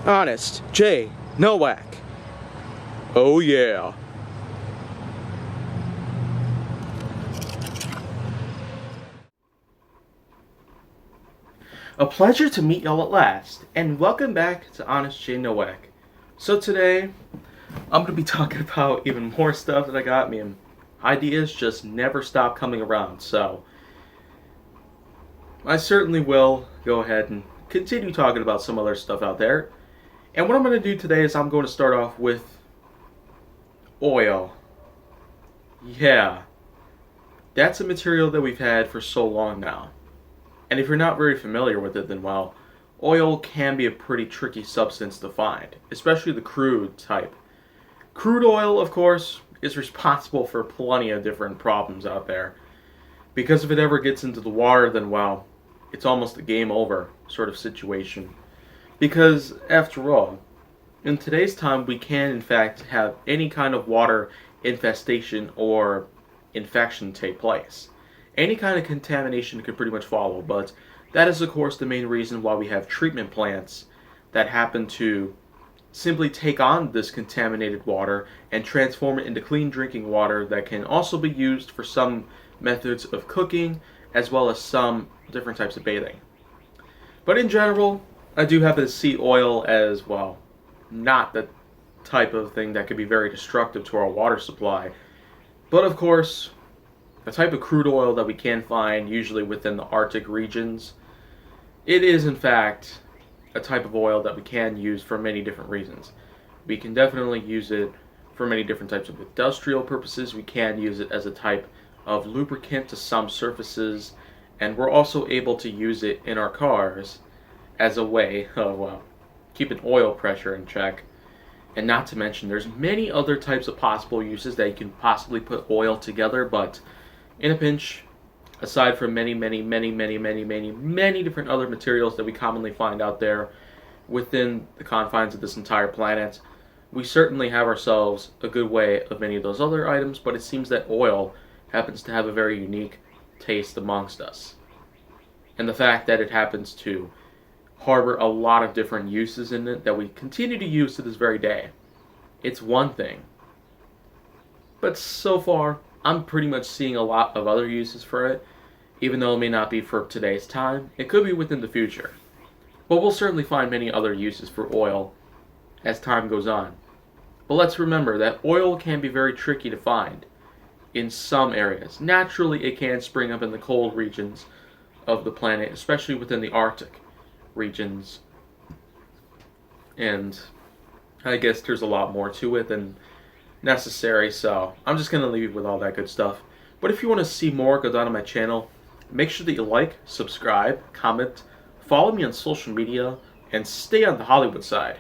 Honest J Nowak. Oh yeah. A pleasure to meet y'all at last, and welcome back to Honest J Nowak. So today, I'm gonna be talking about even more stuff that I got me, and ideas just never stop coming around. So I certainly will go ahead and continue talking about some other stuff out there. And what I'm gonna do today is I'm going to start off with oil. Yeah, that's a material that we've had for so long now. And if you're not very familiar with it, then well, oil can be a pretty tricky substance to find, especially the crude type. Crude oil, of course, is responsible for plenty of different problems out there. Because if it ever gets into the water, then well, it's almost a game over sort of situation. Because, after all, in today's time, we can in fact have any kind of water infestation or infection take place. Any kind of contamination could pretty much follow, but that is, of course, the main reason why we have treatment plants that happen to simply take on this contaminated water and transform it into clean drinking water that can also be used for some methods of cooking as well as some different types of bathing. But in general, I do happen to see oil as, well, not the type of thing that could be very destructive to our water supply. But of course, a type of crude oil that we can find usually within the Arctic regions, it is in fact a type of oil that we can use for many different reasons. We can definitely use it for many different types of industrial purposes. We can use it as a type of lubricant to some surfaces, and we're also able to use it in our cars as a way of, well, keeping oil pressure in check. And not to mention, there's many other types of possible uses that you can possibly put oil together, but in a pinch, aside from many different other materials that we commonly find out there within the confines of this entire planet, we certainly have ourselves a good way of many of those other items, but it seems that oil happens to have a very unique taste amongst us. And the fact that it happens to harbor a lot of different uses in it that we continue to use to this very day, it's one thing. But so far, I'm pretty much seeing a lot of other uses for it, even though it may not be for today's time. It could be within the future. But we'll certainly find many other uses for oil as time goes on. But let's remember that oil can be very tricky to find in some areas. Naturally, it can spring up in the cold regions of the planet, especially within the Arctic regions. And I guess there's a lot more to it than necessary, so I'm just going to leave you with all that good stuff. But if you want to see more, go down to my channel. Make sure that you like, subscribe, comment, follow me on social media, and stay on the Hollywood side.